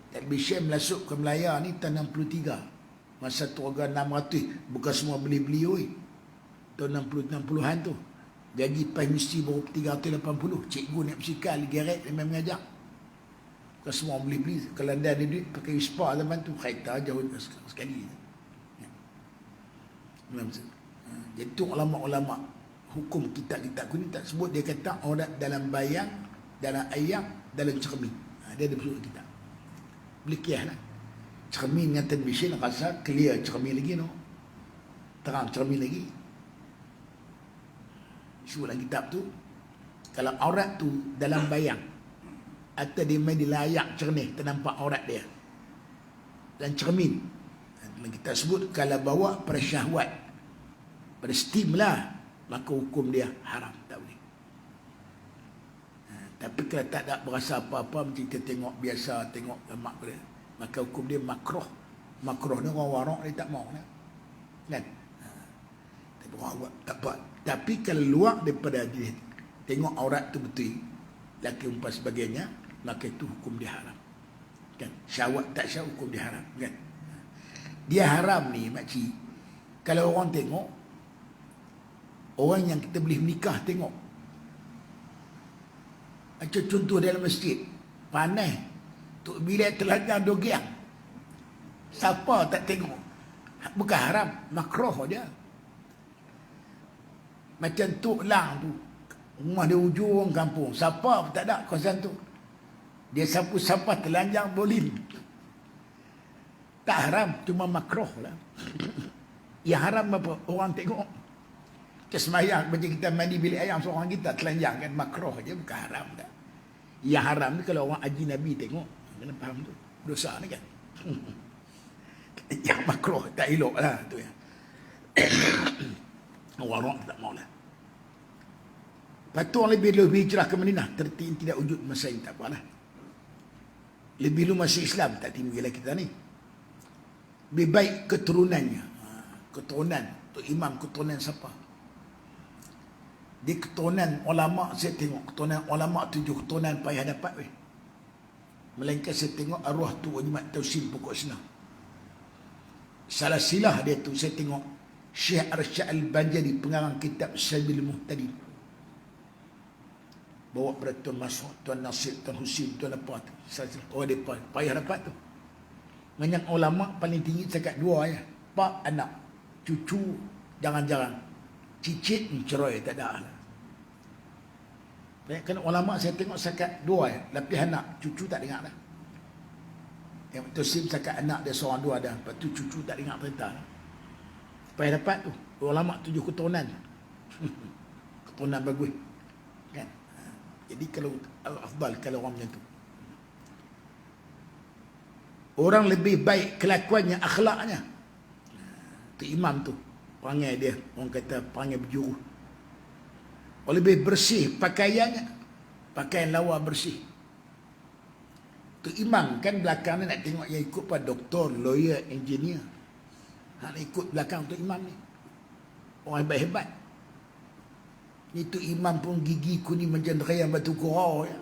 Televisyen masuk ke Melaya ni tahun 63. Masa tu harga 600. Bukan semua beli-beli oi. Tahun 60-an tu. Gaji pas mesti baru 380. Cikgu nak bersikal, geret memang mengajar. Bukan semua beli-beli. Kalau anda ada duit, pakai wispa zaman tu. Kereta jauh sekali. Jadi tu ulama-ulama hukum kitab-kitab kuning tak sebut. Dia kata aurat dalam bayang, dalam ayam, dalam cermin. Dia ada sebut kitab. Boleh kiah lah. Cermin dengan televisyen rasa clear cermin lagi no. Terang cermin lagi. Sebut dalam kitab tu. Kalau aurat tu dalam bayang, atau dia main di layak cernih, ternampak aurat dia. Dan cermin. Kita sebut kalau bawa pada syahwat, pada steam lah, maka hukum dia haram, tak boleh. Tapi kalau tak ada berasa apa-apa, macam kita tengok biasa, tengok lemak dia, maka hukum dia makruh. Makruh ni orang warak dia tak mau lah. Kan? Tapi orang buat tak apa. Tapi kalau luar daripada dia tengok aurat tu betul, laki umpan sebagainya, maka itu hukum dia haram. Kan? Syahwat tak syahwat, hukum dia haram. Kan? Dia haram ni makcik. Kalau orang tengok, orang yang kita boleh menikah tengok. Macam contoh dalam masjid, panas, tok bilik telanjang dogiang. Siapa tak tengok? Bukan haram, makruh dia. Macam Tok Lang tu, rumah dia ujung kampung. Siapa tak ada kawasan tu. Dia sapu sampah telanjang bolin. Tak haram, cuma makruh lah. Yang haram apa? Orang tengok. Kesemayang, macam kita mandi bilik ayam seorang kita telanjang kan, makruh je, bukan haram tak. Yang haram ni kalau orang haji Nabi tengok, kena faham tu. Dosa ni kan. Yang makruh, tak elok lah tu ya. Warak tak mau lah. Lepas tu orang lebih hijrah ke Madinah, tidak wujud masa ini, tak apalah. Lebih dulu masih Islam, tak tinggi lah kita ni. Lebih baik keturunannya. Keturunan, tu imam keturunan siapa? Di keturunan ulama saya tengok, keturunan ulama 7 keturunan payah dapat weh. Melainkan saya tengok arwah tu Jimat Tausin pokok senang. Salah silah dia tu saya tengok Syekh Arsyad Al-Banjari, pengarang kitab Sabil Muhtadi. Bawa pada Tuan Masud, Tuan Nasir, Tuan Husin, Tuan apa tu. Oh dia payah dapat tu. Banyak ulama paling tinggi cakap 2 ya. Pak anak, cucu jangan-jangan. Cicit cerai tak ada lah. Kan ulama saya tengok cakap 2 ya. Lebih anak, cucu tak dengar lah. Yang Tosim cakap anak dia seorang 2 dah. Lepas tu cucu tak dengar perintah lah. Payah dapat tu. Ulama 7 keturunan. Keturunan bagus. Kan? Jadi kalau al-afdal kalau orang macam tu. Orang lebih baik kelakuannya, akhlaknya. Tu imam tu. Perangai dia. Orang kata perangai berjuru. Orang lebih bersih pakaiannya. Pakaian lawa bersih. Tu imam kan belakang ni nak tengok yang ikut pada doktor, lawyer, engineer. Nak ikut belakang tu imam ni. Orang hebat-hebat. Ni tu imam pun gigi kuning macam rayang batu kurau ya.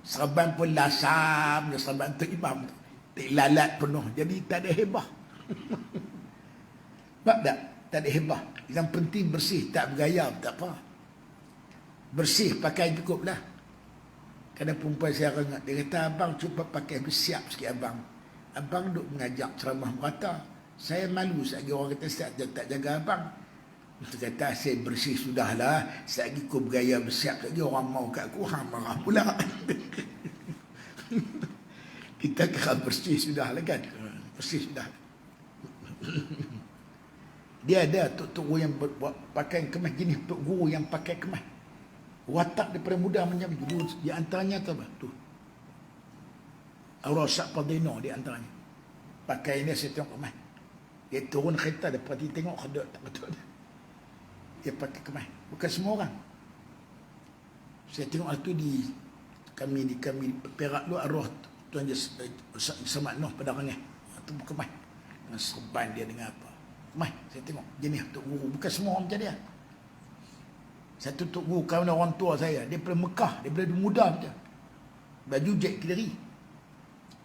Serban pun lasam, serban tu imam tu. Tak lalat penuh. Jadi tak ada hebah. Sebab tak ada hebah. Yang penting bersih, tak bergaya, tak apa. Bersih, pakai cukup lah. Kadang perempuan saya rengat, dia kata, abang cuba pakai bersiap sikit abang. Abang duk mengajak ceramah merata. Saya malu sekali orang kata saya tak jaga abang. Dia kata, saya bersih sudahlah. Sekali kau bergaya bersiap lagi, orang mau kat aku, hang marah pula. Kita kira bersih sudahlah kan. Bersih sudah. Dia ada tok guru yang buat pakai kemas, jenis tok guru yang pakai kemas. Watak daripada muda macam dulu. Di antaranya tu apa? Tu. Ar-Rasak Padino di antaranya. Pakai ini saya tengok kemas. Dia turun kereta, dia pergi tengok kedok tak betul. Dia pakai kemas. Bukan semua orang. Saya tengok tu di kami Perak tu arwah Tuan Samad Noh pada Rangah. Tu kemas. Dengan serban dia dengan apa. Kemas saya tengok jenis tok guru. Bukan semua orang macam dia. Satu tok guru kawan orang tua saya, dia daripada Mekah, dia daripada muda macam. Baju Jack Kideri.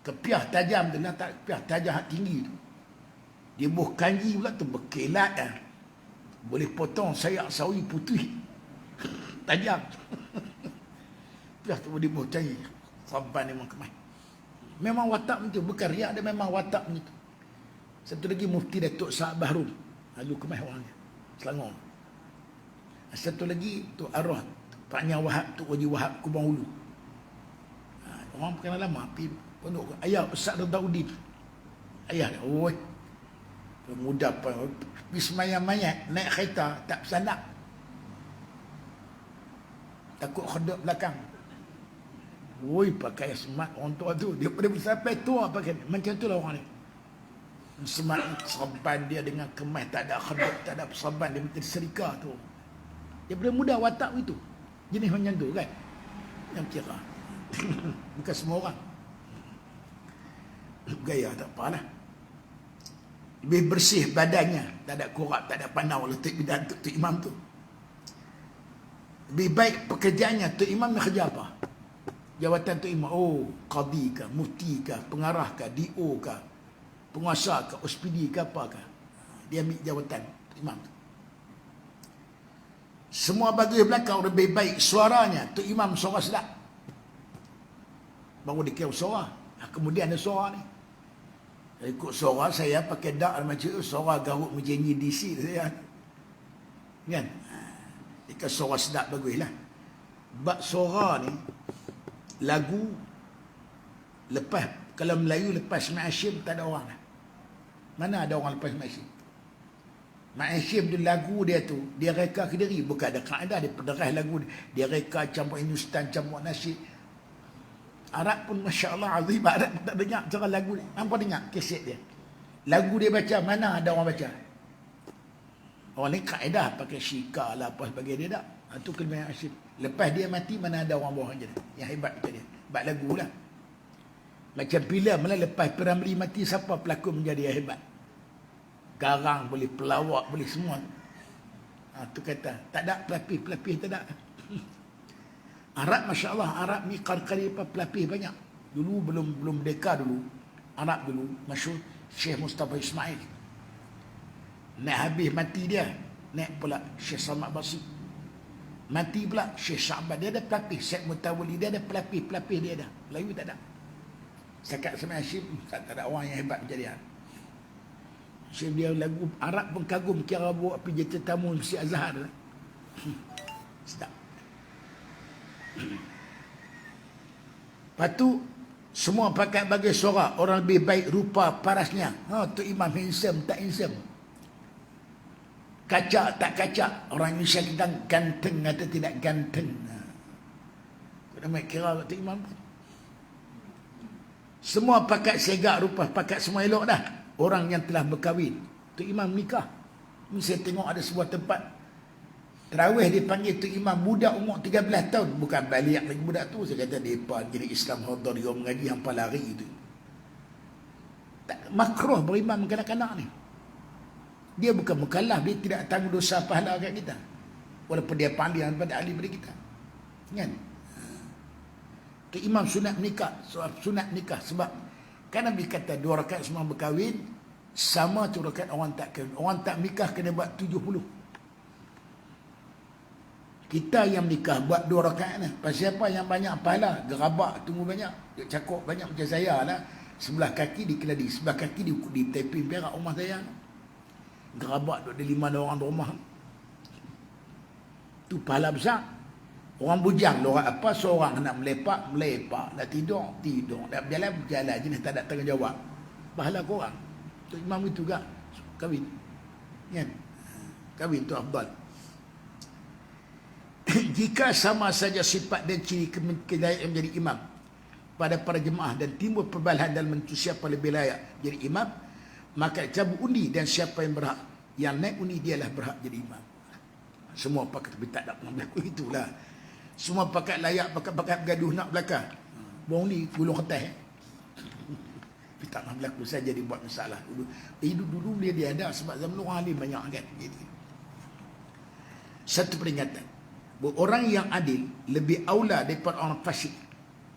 Kepiah tajam tu, tak kepiah tajam hak tinggi tu. Dia buh kanji pula tu berkilat kan. Boleh potong sayak sawi putih. Tajam. Kepiah tu boleh buh cari. Saban memang kemas. Memang watak macam tu, bukan riak, dia memang watak macam tu. Satu lagi Mufti Datuk Sa'ad Bahrul. Lalu kemas orangnya. Selangor. Satu lagi tu arwah Pak Nya Wahab, tu Haji Wahab Kubang Ulu. Orang kenal lama pergi pondok ayah Ustaz Radaudin. Ayah dia, oi. Pemuda pergi semayang mayat naik kereta tak bersandak. Takut kedok belakang. Oi, pakai smart orang tua tu. Dia pada sampai tua pakai macam tu lah orang ni. Smart serban dia dengan kemas, tak ada kedok, tak ada serban, dia minta serika tu. Dia daripada muda watak itu. Jenis macam tu kan. Yang kira. Bukan semua orang. Gaya tak apalah. Lebih bersih badannya. Tak ada korak, tak ada panau letak bidan Tok Imam tu. Lebih baik pekerjaannya. Tok Imam nak kerja apa? Jawatan Tok Imam. Oh, qadi kah, mufti kah, pengarah kah, DO kah, penguasa kah, ospidi kah, apa kah. Dia ambil jawatan Tok Imam tu. Semua bagian belakang lebih baik suaranya. Tok Imam suara sedap. Baru dia kira suara. Kemudian ada suara ni. Ikut suara saya pakai dak macam tu. Suara Garut Menjanji DC saya. Kan? Jika suara sedap baguslah. Bak suara ni lagu lepas. Kalau Melayu lepas Mak Hashim tak ada orang lah. Mana ada orang lepas Mak Hashim? Mak Hashim tu lagu dia tu, dia reka Kediri, bukan ada kaedah, dia pederah lagu dia reka campur Hindustan, campur nasyid. Arab pun Masya Allah azim, Arab pun tak dengar cara lagu ni. Nampak dengar kaset dia. Lagu dia baca, mana ada orang baca? Orang ni kaedah pakai syika lah apa sebagainya dia tak. Itu kelebihan Hashim. Lepas dia mati, mana ada orang bawah je. Yang hebat macam dia. Buat lagu lah. Macam filem lah, lepas Piramli mati, siapa pelakon menjadi yang hebat? Garang boleh, pelawak boleh, semua. Tu kata tak ada pelapis tak ada. Arab Masya Allah, Arab ni kali pelapis banyak. Dulu belum merdeka dulu, Arab dulu masyhur Syekh Mustafa Ismail. Nak habis mati dia, naik pula Syekh Samad Basri. Mati pula Syekh Sya'ban, dia ada pelapis. Syekh Mutawali dia ada pelapis dia ada. Melayu tak ada. Sekat sama Hashim tak ada orang yang hebat macam dia. Syekh dia lagu Arab pun kagum, kira bawa pergi jadi tetamu Masjid Azhar lah. Sedap. Lepas tu semua pakai bagai suara. Orang lebih baik rupa parasnya. Tu Imam handsome tak handsome, kacak tak kacak. Orang Indonesia kita ganteng atau tidak ganteng. Kena kira tu Imam. Semua pakai segak rupa, pakai semua elok dah. Orang yang telah berkahwin, Tok Imam nikah. Ini saya tengok ada sebuah tempat tarawih dipanggil Tok Imam budak umur 13 tahun. Bukan balik lagi budak tu. Saya kata mereka jadi Islam hadar, dia mengaji hampa lari itu. Makruh berimam kanak-kanak ni. Dia bukan mukallaf, dia tidak tanggung dosa pahala kat kita. Walaupun dia pandai daripada ahli pada kita. Kan? Tok Imam sunat nikah. Sunat nikah sebab kan Nabi kata 2 rakaat semua berkahwin, Sama tu rakaat orang tak kena. Orang tak nikah kena buat 70. Kita yang nikah buat 2 rakaat ni. Pasal apa? Yang banyak pahala, gerabak tunggu banyak. Dia cakap banyak macam saya lah. Sebelah kaki di Keladi, sebelah kaki di tepi Perak rumah saya. Gerabak duduk ada 5 orang di rumah. Tu pahala besar. Orang bujang lorang apa, seorang nak melepak, nak tidur, nak berjalan, jenis tak ada tanggungjawab. Pahala korang. Tu imam itu juga kahwin. Kan? Kahwin tu afdal. Jika sama saja sifat dan ciri kelayakan menjadi imam pada para jemaah dan timbul perbalahan dalam menentu siapa lebih layak jadi imam, maka cabut undi dan siapa yang berhak, yang naik undi dialah berhak jadi imam. Semua pakat, tapi tak ada pernah berlaku itulah. Semua pakat layak, pakat bergaduh nak belakang. Buang undi, gulung kertas. Tapi tak pernah berlaku, saya jadi buat masalah dulu. Dulu dia ada sebab zaman orang alim banyak kan. Jadi, satu peringatan. Orang yang adil lebih aula daripada orang fasik.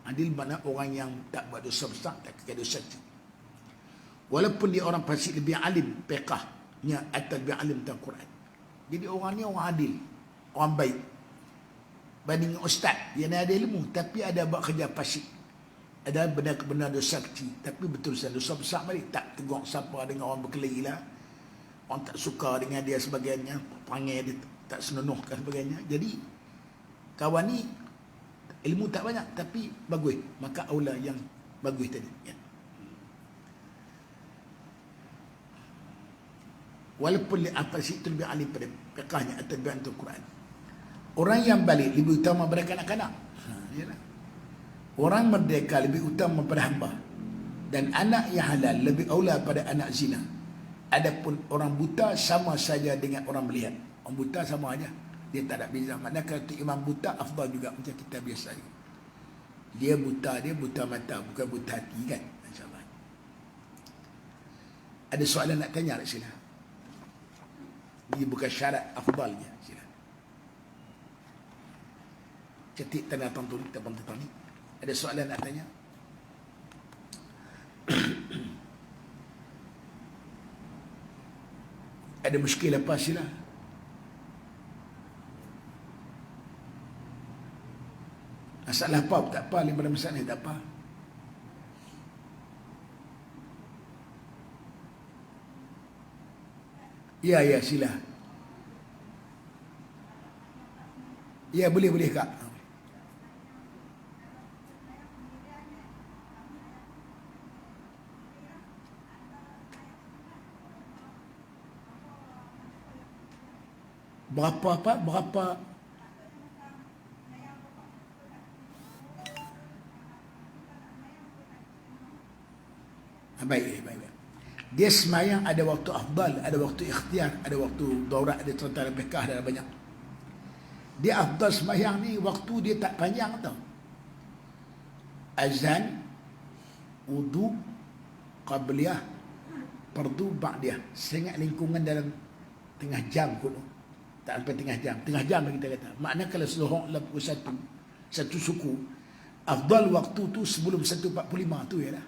Adil makna orang yang tak buat dosa besar, tak kena dosa kecil. Walaupun dia orang fasik lebih alim, fiqahnya atau lebih alim tentang Quran. Jadi orang ni orang adil, orang baik. Banding ustaz, dia ada ilmu tapi ada buat kerja fasik. Ada benar-benar dosa kecil, tapi betul saja dosa besar balik. Tak tegur siapa dengan orang berkelahi lah. Orang tak suka dengan dia sebagainya, panggil dia, tak senonohkan sebagainya. Jadi kawan ni ilmu tak banyak tapi bagus, maka aula yang bagus tadi ya. Walaupun apa sih itu lebih alim pada fiqahnya atau bantu Quran. Orang yang balik lebih utama pada kanak-kanak. Yalah. Orang merdeka lebih utama pada hamba, dan anak yang halal lebih aula pada anak zina. Adapun orang buta sama saja dengan orang melihat. Orang buta sama aja. Dia tak ada beza. Maknanya kalau imam buta afdal juga macam kita biasa juga. Dia buta mata, bukan buta hati kan. InsyaAllah. Ada soalan nak tanya tak sila? Ini bukan syarat afdalnya sila. Ketik tanda tonton kita bantu ni. Ada soalan nak tanya? Ada muskil apa sila? Masalah apa tak apa, daripada masalah ni tak apa. Ya sila. Ya boleh kak. Berapa Baik. Dia semayang ada waktu afdal, ada waktu ikhtiar, ada waktu daurat, ada tentara bekah, ada banyak. Dia afdal semayang ni waktu dia tak panjang tau. Azan, wudu, qabliyah, fardu, ba'diyah. Saya ingat lingkungan dalam tengah jam kot. Tak sampai tengah jam. Tengah jam kita kata. Maknanya kalau seluruh satu suku, afdal waktu tu sebelum 1.45 tu ya lah.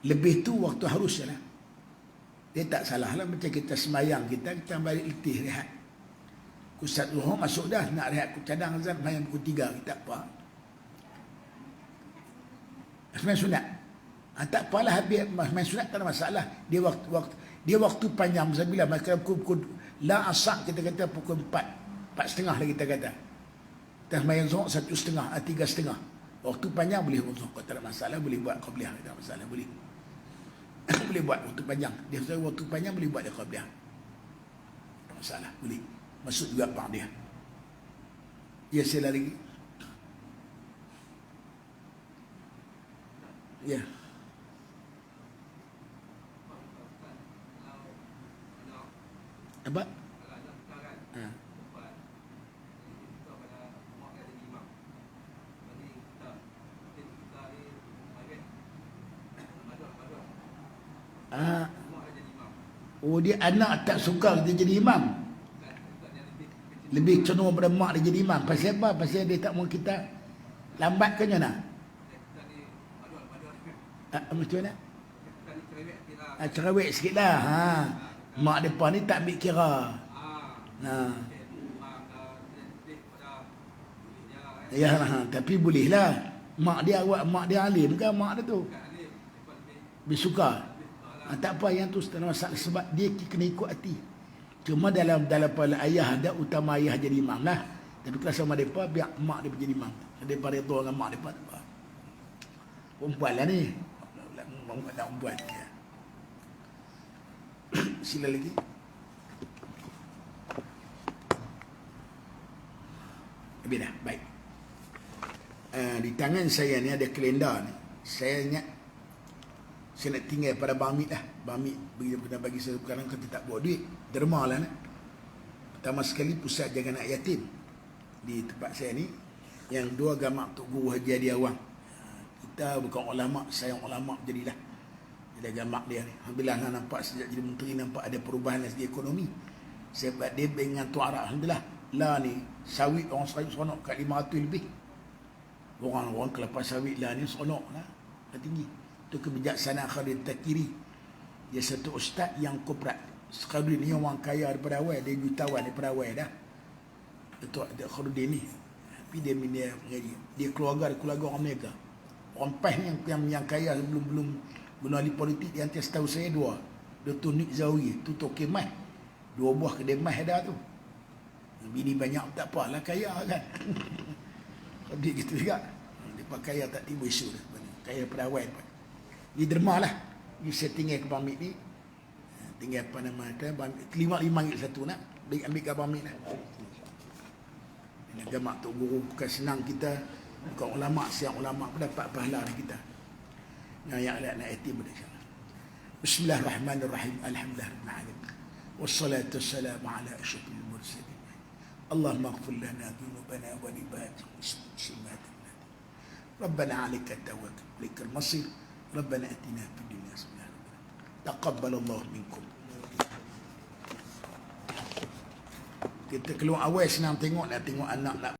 Lebih tu waktu harus lah. Dia tak salah lah. Macam kita semayang kita balik letih rehat. Kusat zuhur masuk dah. Nak rehat cadang azan semayang pukul 3. Tak apa. Semayang sunat. Tak apalah habis. Semayang sunat tak ada masalah. Dia waktu panjang. Bila maka pukul la asak kita kata pukul 4. 4.30 lah kita kata. Kita semayang zuhur 1.30, 3.30. Waktu panjang boleh zuhur. Tak ada masalah. Boleh buat qabliyah. Tak ada masalah. Boleh. Boleh buat waktu panjang. Dia kata waktu panjang boleh buat dia qabliyah. Tak masalah, boleh. Masuk juga ba'diyah. Ya, sila lagi. Ya. Apa? Oh, dia anak tak suka dia jadi imam. Lebih cenderung pada mak dia jadi imam. Pasal apa? Pasal dia tak mahu kita lambat ke macam mana? Macam mana? Cerewet sikit lah. Mak mereka ni tak ambil kira. Ya lah, tapi boleh lah. Mak dia alim ke mak dia tu? Lebih suka. Tak apa yang tu setengah masalah sebab dia kena ikut hati. Cuma dalam pada ayah ada utama ayah jadi imam lah. Tapi kalau sama mereka biar mak dia jadi imam. Daripada tu dengan mak mereka tak apa. Perempuan lah ni. Perempuan. Ya. Sila lagi. Habis dah, baik. Di tangan saya ni ada kalender ni. Saya ingat saya nak tinggal pada Bamit lah. Bamit bagi saya sekarang kita tak bawa duit. Derma lah nak. Pertama sekali pusat jaga anak yatim di tempat saya ni. Yang dua gamak Tok Guru Haji Adi Awang. Kita bukan ulama, saya ulama jadilah. Jadi gamak dia ni. Alhamdulillah nampak sejak jadi menteri nampak ada perubahan dari segi ekonomi. Sebab dia dengan Tuan Arab. Alhamdulillah. Lah ni sawit orang sawit seronok kat 500 lebih. Orang kelapa sawit lah ni seronok lah. Dah tinggi. Itu kebijaksanaan Khalid Takiri. Dia satu ustaz yang korporat. Khalid ni orang kaya daripada awal. Dia jutawan daripada awal dah. Itu Khalid ni. Tapi dia mengaji. Dia keluarga orang mereka. Orang PAS ni yang kaya belum guna ahli politik. Yang antara setahu saya dua. Dr. Nik Zawi. Tu Tok Kemas. 2 buah kedai mas ada tu. Bini banyak tak apalah kaya kan. Dia gitu juga. Dia kaya tak timbul isu dah. Kaya pada awal. Di derma lah. Ni saya tinggal ke Bamit ni. Tinggal apa nama dia. RM5 satu nak. Ambil ke Bamit lah. Gamak Tok Guru bukan senang kita. Bukan ulama' siang ulama' pun dapat pahala kita. Yang nak yatim pada insyaAllah. Bismillahirrahmanirrahim. Alhamdulillahirrahmanirrahim. Wassalatu wassalamu ala asyrafil mursalin. Allahumma ighfir lana dhunubana wa li muslimat. ربنا عليك التوكل عليك المصير ربنا اتنا في الدنيا حسنه تقبل الله منكم. Kita keluar awal senang tengok nak tengok anak nak